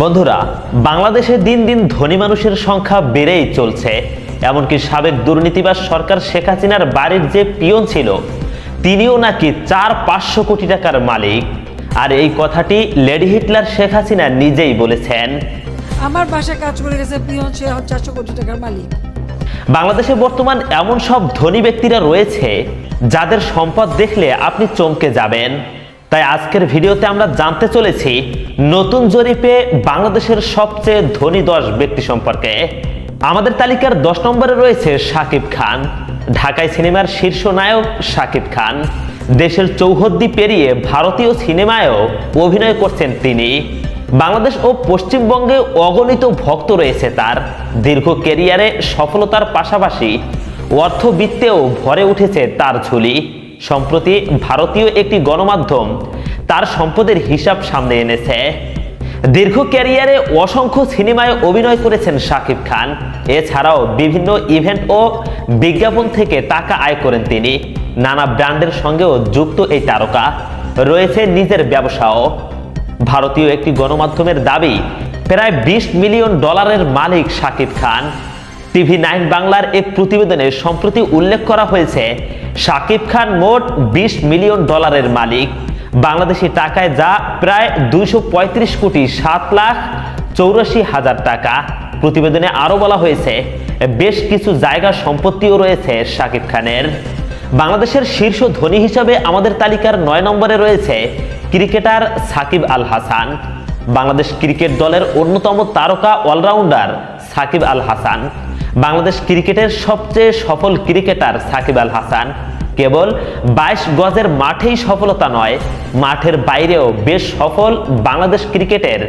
বন্ধুরা, বাংলাদেশে দিন দিন ধনী মানুষের সংখ্যা বেড়েই চলছে। এমনকি সাবেক দুর্নীতিবাজ সরকার শেখ হাসিনার বাড়ির যে পিয়ন ছিল তিনিও নাকি 400-500 কোটি টাকার মালিক। আর এই কথাটি লেডি হিটলার শেখ হাসিনা নিজেই বলেছেন। আমার বাসায় কাজ করে গেছে পিয়ন, সে 400 কোটি টাকার মালিক। বাংলাদেশে বর্তমান এমন সব ধনী ব্যক্তিরা রয়েছে যাদের সম্পদ দেখলে আপনি চমকে যাবেন। তাই আজকের ভিডিওতে আমরা জানতে চলেছি নতুন জরিপে বাংলাদেশের সবচেয়ে ধনী 10 ব্যক্তি সম্পর্কে। আমাদের তালিকার 10 নম্বরে রয়েছে শাকিব খান। ঢাকায় সিনেমার শীর্ষ নায়ক শাকিব খান। দেশের চৌহদ্দি পেরিয়ে ভারতীয় সিনেমায়ও অভিনয় করছেন তিনি। বাংলাদেশ ও পশ্চিমবঙ্গে অগণিত ভক্ত রয়েছে তার। দীর্ঘ ক্যারিয়ারে সফলতার পাশাপাশি অর্থবিত্তেও ভরে উঠেছে তার ঝুলি। সম্প্রতি ভারতীয় একটি গণমাধ্যম তার সম্পদের হিসাব সামনে এনেছে। দীর্ঘ ক্যারিয়ারে অসংখ্য সিনেমায় অভিনয় করেছেন শাকিব খান। এছাড়াও বিভিন্ন ইভেন্ট ও বিজ্ঞাপন থেকে টাকা আয় করেন তিনি। নানা ব্র্যান্ডের সঙ্গেও যুক্ত এই তারকা। রয়েছে নিজের ব্যবসাও। ভারতীয় একটি গণমাধ্যমের দাবি প্রায় $20 মিলিয়ন মালিক শাকিব খান। TV9 বাংলার এক প্রতিবেদনে সম্প্রতি উল্লেখ করা হয়েছে শাকিব খান মোট $20 মিলিয়ন মালিক। বাংলাদেশি টাকায় যা প্রায় 235,07,84,000 টাকা। প্রতিবেদনে আরো বলা হয়েছে বেশ কিছু জায়গা সম্পত্তিও রয়েছে শাকিব খানের। বাংলাদেশের শীর্ষ ধনী হিসাবে আমাদের তালিকার 9 নম্বরে রয়েছে ক্রিকেটার সাকিব আল হাসান। বাংলাদেশ ক্রিকেট দলের অন্যতম তারকা অলরাউন্ডার সাকিব আল হাসান। বাংলাদেশ ক্রিকেটের সবচেয়ে সফল ক্রিকেটার সাকিব আল হাসান কেবল 22 গজের মাঠেই সফলতা নয়, মাঠের বাইরেও বেশ সফল বাংলাদেশ ক্রিকেটের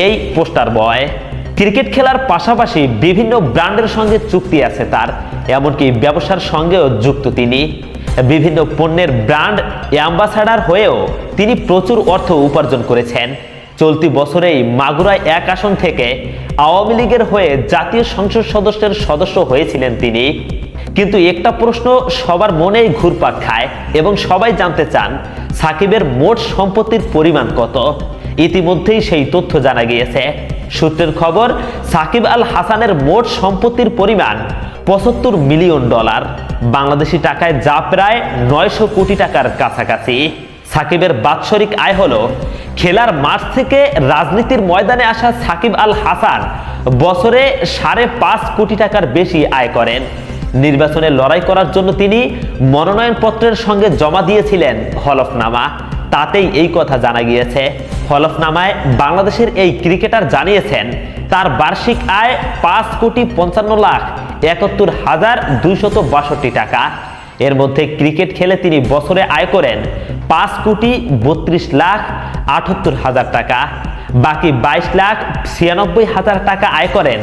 এই পোস্টার বয়। ক্রিকেট খেলার পাশাপাশি বিভিন্ন ব্র্যান্ডের সঙ্গে চুক্তি আছে তার, এমনকি ব্যবসার সঙ্গেও যুক্ত তিনি। বিভিন্ন পণ্যের ব্র্যান্ড অ্যাম্বাসাডার হয়েও তিনি প্রচুর অর্থ উপার্জন করেছেন। চলতি বছরেই মাগুরায় 1 আসন থেকে আওয়ামী লীগের হয়ে জাতীয় সংসদ সদস্য হয়েছিলেন তিনি। কিন্তু একটা প্রশ্ন সবার মনেই ঘুরপাক খায় এবং সবাই জানতে চান সাকিবের মোট সম্পত্তির পরিমাণ কত। ইতিমধ্যেই সেই তথ্য জানা গিয়েছে। সূত্রের খবর, সাকিব আল হাসানের মোট সম্পত্তির পরিমাণ $75 মিলিয়ন, বাংলাদেশি টাকায় যা প্রায় 900 কোটি টাকার কাছাকাছি। সাকিবের বাৎসরিক আয় হলো, খেলার মাঠ থেকে রাজনীতির ময়দানে আসা সাকিব আল হাসান বছরে 5.5 কোটি টাকার বেশি আয় করেন। নির্বাচনে লড়াই করার জন্য তিনি মনোনয়নপত্রের সঙ্গে জমা দিয়েছিলেন হলফনামা। তাতেই এই কথা জানা গিয়েছে। হলফনামায় বাংলাদেশের এই ক্রিকেটার জানিয়েছেন তার বার্ষিক আয় 5,55,71,262 টাকা। এর মধ্যে ক্রিকেট খেলে তিনি বছরে আয় করেন 5,32,78,000 টাকা। বাকি 22,96,000 টাকা আয় করেন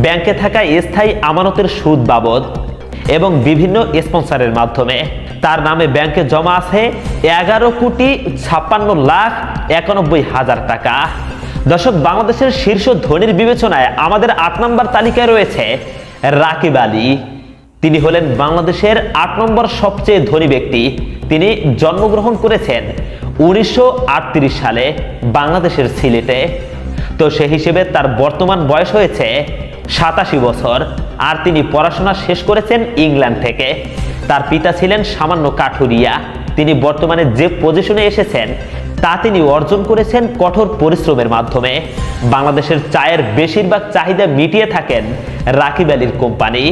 ব্যাংকে থাকা স্থায়ী আমানতের সুদ বাবদ এবং বিভিন্ন স্পন্সরের মাধ্যমে। তার নামে ব্যাংকে জমা আছে 11,56,91,000 টাকা। দর্শক, বাংলাদেশের শীর্ষ ধনীর বিবেচনায় আমাদের 8 নম্বর তালিকায় রয়েছে রাকিব আলী। তিনি হলেন বাংলাদেশের 8 নম্বর সবচেয়ে ধনী ব্যক্তি। তিনি জন্মগ্রহণ করেছেন 1938 সালে বাংলাদেশের সিলেটে। তো সে হিসেবে তার বর্তমান বয়স হয়েছে 87 বছর। আর তিনি পড়াশোনা শেষ করেছেন ইংল্যান্ড থেকে। তার পিতা ছিলেন সামান্য কাঠুরিয়া। তিনি বর্তমানে যে পজিশনে এসেছেন তা তিনি অর্জন করেছেন কঠোর পরিশ্রমের মাধ্যমে। বাংলাদেশের চায়ের বেশিরভাগ চাহিদা মিটিয়ে থাকেন রাকিব আলীর কোম্পানি।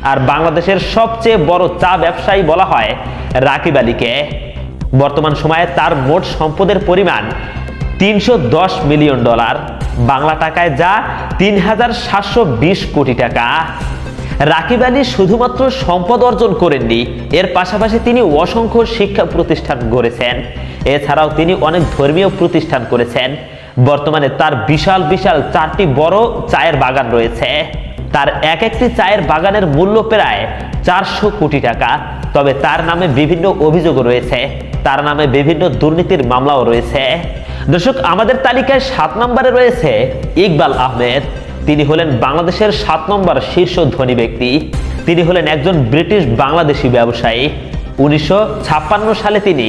আর বাংলাদেশের সবচেয়ে বড় চা ব্যবসায়ী বলা হয় রাকিব আলীকে। বর্তমান সময়ে তার মোট সম্পদের পরিমাণ $310 মিলিয়ন, বাংলা টাকায় যা 3,720 কোটি টাকা। রাকিব আলী শুধুমাত্র সম্পদ অর্জন করেননি, এর পাশাপাশি তিনি অসংখ্য শিক্ষা প্রতিষ্ঠান গড়েছেন। এছাড়াও তিনি অনেক ধর্মীয় প্রতিষ্ঠান করেছেন। বর্তমানে তার বিশাল 4টি বড় চায়ের বাগান রয়েছে। তার একটি চায়ের বাগানের মূল্য প্রায় 400 কোটি টাকা। তবে তার নামে বিভিন্ন অভিযোগ রয়েছে, তার নামে বিভিন্ন দুর্নীতির মামলাও রয়েছে। দর্শক, আমাদের তালিকায় 7 নম্বরে রয়েছে ইকবাল আহমেদ। তিনি হলেন বাংলাদেশের 7 নম্বর শীর্ষ ধনী ব্যক্তি। তিনি হলেন একজন ব্রিটিশ বাংলাদেশি ব্যবসায়ী। 1956 সালে তিনি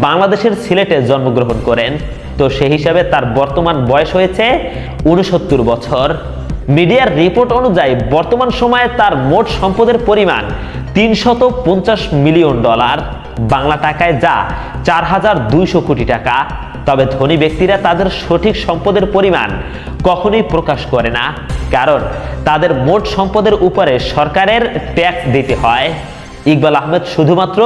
বাংলাদেশের সিলেটে জন্মগ্রহণ করেন। তো সেই হিসাবে তার বর্তমান বয়স হয়েছে 69 বছর। মিডিয়ার রিপোর্ট অনুযায়ী বর্তমান সময়ে তার মোট সম্পদের পরিমাণ 350 মিলিয়ন ডলার, বাংলা টাকায় যা 4200 কোটি টাকা। তবে ধনী ব্যক্তিরা তাদের সঠিক সম্পদের পরিমাণ কখনোই প্রকাশ করে না, কারণ তাদের মোট সম্পদের উপরে সরকারের ট্যাক্স দিতে হয়। ইকবাল আহমেদ শুধুমাত্র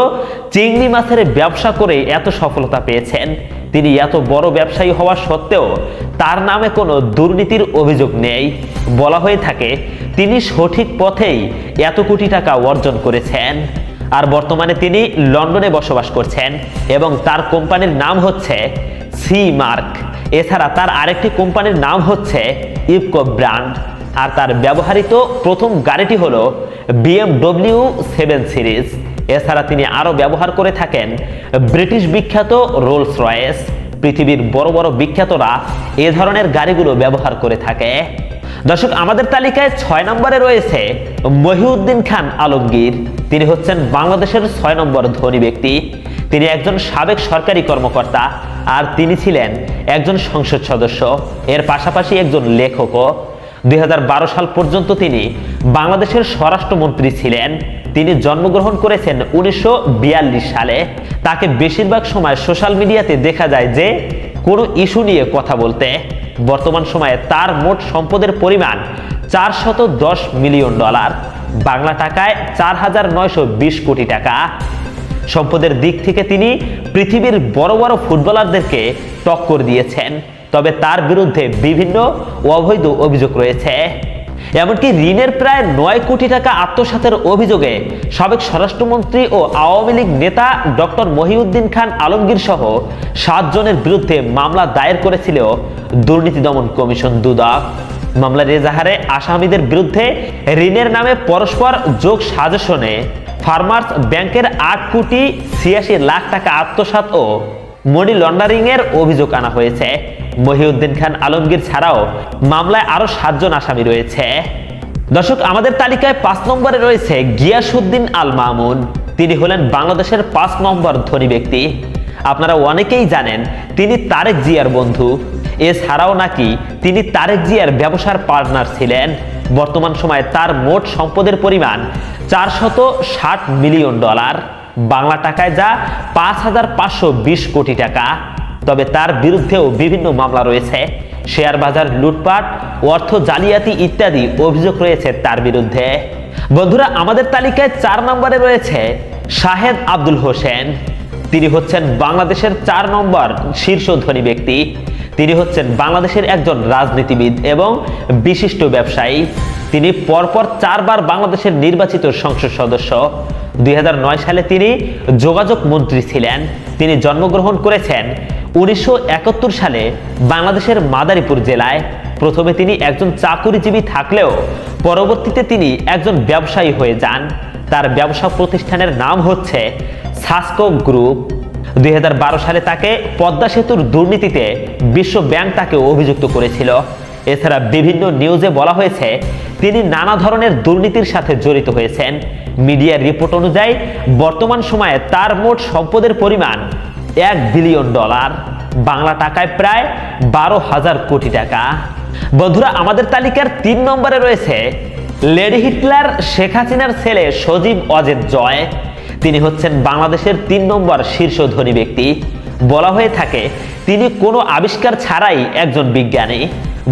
চিংড়ি মাছের ব্যবসা করে এত সফলতা পেয়েছেন। তিনি এত বড় ব্যবসায়ী হওয়া সত্ত্বেও তার নামে কোনো দুর্নীতির অভিযোগ নেই। বলা হয়ে থাকে তিনি সঠিক পথেই এত কোটি টাকা অর্জন করেছেন। আর বর্তমানে তিনি লন্ডনে বসবাস করছেন এবং তার কোম্পানির নাম হচ্ছে সি মার্ক। এছাড়া তার আরেকটি কোম্পানির নাম হচ্ছে ইফকো ব্র্যান্ড। আর তার ব্যবহৃত প্রথম গাড়িটি হলো BMW 7 সিরিজ। এছাড়া তিনি আরো ব্যবহার করে থাকেন ব্রিটিশ বিখ্যাত রোলস রয়েস। পৃথিবীর বড় বড় বিখ্যাতরা এ ধরনের গাড়িগুলো ব্যবহার করে থাকে। দর্শক, আমাদের তালিকায় 6 নম্বরে রয়েছে মহিউদ্দিন খান আলমগীর। তিনি হচ্ছেন বাংলাদেশের 6 নম্বর ধনী ব্যক্তি। তিনি একজন সাবেক সরকারি কর্মকর্তা আর তিনি ছিলেন একজন সংসদ সদস্য, এর পাশাপাশি একজন লেখকও। 2012 সাল পর্যন্ত তিনি বাংলাদেশের স্বরাষ্ট্রমন্ত্রী ছিলেন। তিনি জন্মগ্রহণ করেছেন 1942 সালে। তাকে বেশিরভাগ সময় সোশ্যাল মিডিয়াতে দেখা যায় যে কোনো ইস্যু নিয়ে কথা বলতে। বর্তমান সময়ে তার মোট সম্পদের পরিমাণ 410 মিলিয়ন ডলার, বাংলা টাকায় 4920 কোটি টাকা। সম্পদের দিক থেকে তিনি পৃথিবীর বড় বড় ফুটবলারদেরকে টক্কর দিয়েছেন। তবে তার বিরুদ্ধে বিভিন্ন অবৈধ অভিযোগ রয়েছে। এমনকি ঋণের প্রায় 9 কোটি টাকা আত্মসাতের অভিযোগে সাবেক স্বরাষ্ট্রমন্ত্রী ও আওয়ামী লীগ নেতা ডক্টর মহিউদ্দিন খান আলমগীর সহ 7 জনের বিরুদ্ধে মামলা দায়ের করেছিল দুর্নীতি দমন কমিশন দুদক। মামলার এজাহারে আসামিদের বিরুদ্ধে ঋণের নামে পরস্পর যোগ সাজেশনে ফার্মার্স ব্যাংকের 8 কোটি 86 লাখ টাকা আত্মসাৎ ও মানি লন্ডারিং এর অভিযোগ আনা হয়েছে। মহিউদ্দিন খান আলমগীর ছাড়াও মামলায় আরো 7 জন আসামি রয়েছে। দর্শক, আমাদের তালিকায় 5 নম্বরে রয়েছে গিয়াসউদ্দিন আল মামুন। তিনি হলেন বাংলাদেশের 5 নম্বর ধনী ব্যক্তি। আপনারা অনেকেই জানেন তিনি তারেক জিয়ার বন্ধু। এছাড়াও নাকি তিনি তারেক জিয়ার ব্যবসার পার্টনার ছিলেন। বর্তমান সময়ে তার মোট সম্পদের পরিমাণ 460 মিলিয়ন ডলার, বাংলা টাকায় যা 5520 কোটি টাকা। তবে তার বিরুদ্ধেও বিভিন্ন মামলা রয়েছে। শেয়ার বাজার লুটপাট, অর্থ জালিয়াতি ইত্যাদি অভিযোগ রয়েছে তার বিরুদ্ধে। বন্ধুরা, আমাদের তালিকায় 4 নম্বরে রয়েছে শাহেদ আব্দুল হোসেন। তিনি হচ্ছেন বাংলাদেশের 4 নম্বর শীর্ষ ধনী ব্যক্তি। তিনি হচ্ছেন বাংলাদেশের একজন রাজনীতিবিদ এবং বিশিষ্ট ব্যবসায়ী। তিনি পরপর 4 বার বাংলাদেশের নির্বাচিত সংসদ সদস্য। 2009 সালে তিনি যোগাযোগ মন্ত্রী ছিলেন। তিনি জন্মগ্রহণ করেছেন 1971 সালে বাংলাদেশের মাদারীপুর জেলায়। প্রথমে তিনি একজন চাকুরিজীবী থাকলেও পরবর্তীতে তিনি একজন ব্যবসায়ী হয়ে যান। তার ব্যবসা প্রতিষ্ঠানের নাম হচ্ছে সাসকো গ্রুপ। 2012 সালে তাকে পদ্মা সেতুর দুর্নীতিতে বিশ্ব ব্যাংক তাকে অভিযুক্ত করেছিল। এছাড়া বিভিন্ন নিউজে বলা হয়েছে তিনি নানা ধরনের দুর্নীতির সাথে জড়িত হয়েছেন। মিডিয়ার রিপোর্ট অনুযায়ী বর্তমান সময়ে তার মোট সম্পদের পরিমাণ 1 বিলিয়ন ডলার, বাংলা টাকায় প্রায় 12,000 কোটি টাকা। বন্ধুরা, আমাদের তালিকার 3 নম্বরে রয়েছে লেডি হিটলার শেখ হাসিনার ছেলে সজীব অজেদ জয়। তিনি হচ্ছেন বাংলাদেশের 3 নম্বর শীর্ষ ধনী ব্যক্তি। বলা হয়ে থাকে তিনি কোনো আবিষ্কার ছাড়াই একজন বিজ্ঞানী।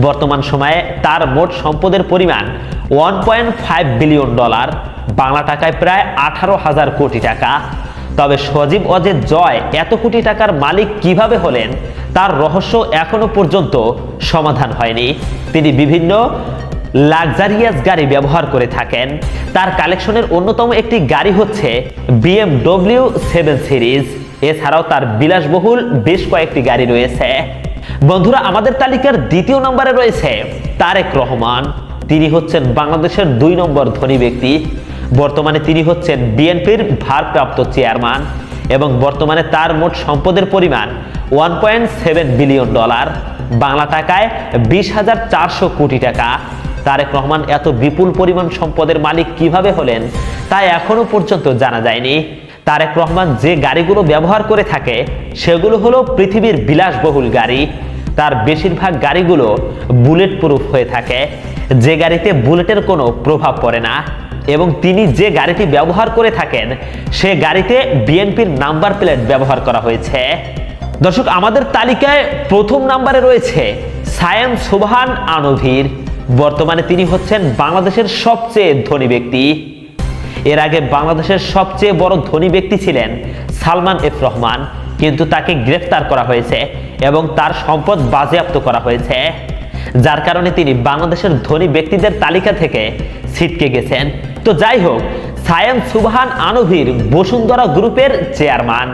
বর্তমান সময়ে তার মোট সম্পদের পরিমাণ 1.5 বিলিয়ন ডলার, বাংলা টাকায় প্রায় 18,000 কোটি টাকা। তবে সজীব অজেদ জয় এত কোটি টাকার মালিক কিভাবে হলেন তার রহস্য এখনো পর্যন্ত সমাধান হয়নি। তিনি বিভিন্ন লাক্সারিয়াস গাড়ি ব্যবহার করে থাকেন। তার কালেকশনের অন্যতম একটি গাড়ি হচ্ছে BMW 7 সিরিজ। এছাড়াও তার বিলাসবহুল বেশ কয়েকটি গাড়ি রয়েছে। বন্ধুরা, আমাদের তালিকার 2 নম্বরে রয়েছে তারেক রহমান। তিনি হচ্ছেন বাংলাদেশের 2 নম্বর ধনী ব্যক্তি। বর্তমানে তিনি হচ্ছেন বিএনপির ভারপ্রাপ্ত চেয়ারম্যান এবং বর্তমানে তার মোট সম্পদের পরিমাণ 1.7 বিলিয়ন ডলার, বাংলা টাকায় 20,400 কোটি টাকা। তারেক রহমান এত বিপুল পরিমাণ সম্পদের মালিক কিভাবে হলেন তা এখনো পর্যন্ত জানা যায়নি। তারেক রহমান যে গাড়িগুলো ব্যবহার করে থাকে সেগুলো হলো পৃথিবীর বিলাসবহুল গাড়ি। তার বেশিরভাগ গাড়িগুলো বুলেট প্রুফ হয়ে থাকে, যে গাড়িতে বুলেটের কোনো প্রভাব পড়ে না। এবং তিনি যে গাড়িটি ব্যবহার করে থাকেন সে গাড়িতে বিএনপির নাম্বার প্লেট ব্যবহার করা হয়েছে। দর্শক, আমাদের তালিকায় প্রথম নম্বরে রয়েছে সায়েম সুবহান আনভির। বর্তমানে তিনি হচ্ছেন বাংলাদেশের সবচেয়ে ধনী ব্যক্তি। এর আগে বাংলাদেশের সবচেয়ে বড় ধনী ব্যক্তি ছিলেন সালমান এফ রহমান, কিন্তু তাকে গ্রেফতার করা হয়েছে এবং তার সম্পদ বাজেয়াপ্ত করা হয়েছে, যার কারণে তিনি বাংলাদেশের ধনী ব্যক্তিদের তালিকা থেকে ছিটকে গেছেন। তো যাই হোক, সায়েম সুবহান আনভির বসুন্ধরা গ্রুপের চেয়ারম্যান।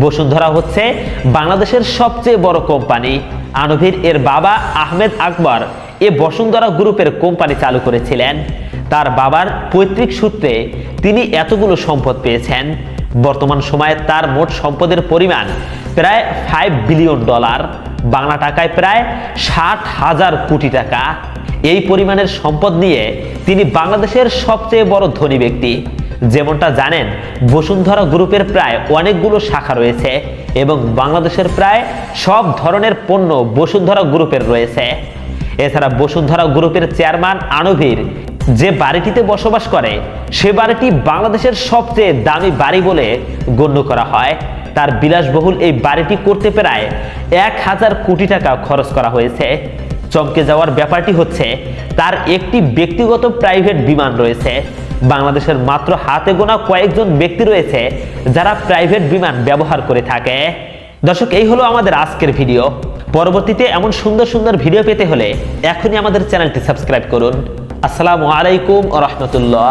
বসুন্ধরা হচ্ছে বাংলাদেশের সবচেয়ে বড় কোম্পানি। আনভির এর বাবা আহমেদ আকবর এ বসুন্ধরা গ্রুপের কোম্পানি চালু করেছিলেন। তার বাবার পৈতৃক সূত্রে তিনি এতগুলো সম্পদ পেয়েছেন। বর্তমান সময়ে তার মোট সম্পদের পরিমাণ প্রায় $5 বিলিয়ন, বাংলা টাকায় প্রায় 60,000 কোটি টাকা। এই পরিমাণের সম্পদ নিয়ে তিনি বাংলাদেশের সবচেয়ে বড় ধনী ব্যক্তি। যেমনটা জানেন, বসুন্ধরা গ্রুপের প্রায় অনেকগুলো শাখা রয়েছে এবং বাংলাদেশের প্রায় সব ধরনের পণ্য বসুন্ধরা গ্রুপের রয়েছে। এছাড়া বসুন্ধরা গ্রুপের চেয়ারম্যান আনভির যে বাড়িটিতে বসবাস করে সে বাড়িটি বাংলাদেশের সবচেয়ে দামি বাড়ি বলে গণ্য করা হয়। তার বিলাসবহুল এই বাড়িটি করতে প্রায় 1000 কোটি টাকা খরচ করা হয়েছে। চমকে যাওয়ার ব্যাপারটি হচ্ছে তার একটি ব্যক্তিগত প্রাইভেট বিমান রয়েছে। বাংলাদেশের মাত্র হাতে গোনা কয়েকজন ব্যক্তি রয়েছে যারা প্রাইভেট বিমান ব্যবহার করে থাকে। দর্শক, এই হলো আমাদের আজকের ভিডিও। পরবর্তীতে এমন সুন্দর সুন্দর ভিডিও পেতে হলে এখনই আমাদের চ্যানেলটি সাবস্ক্রাইব করুন। আসসালামু আলাইকুম ওয়া রাহমাতুল্লাহ।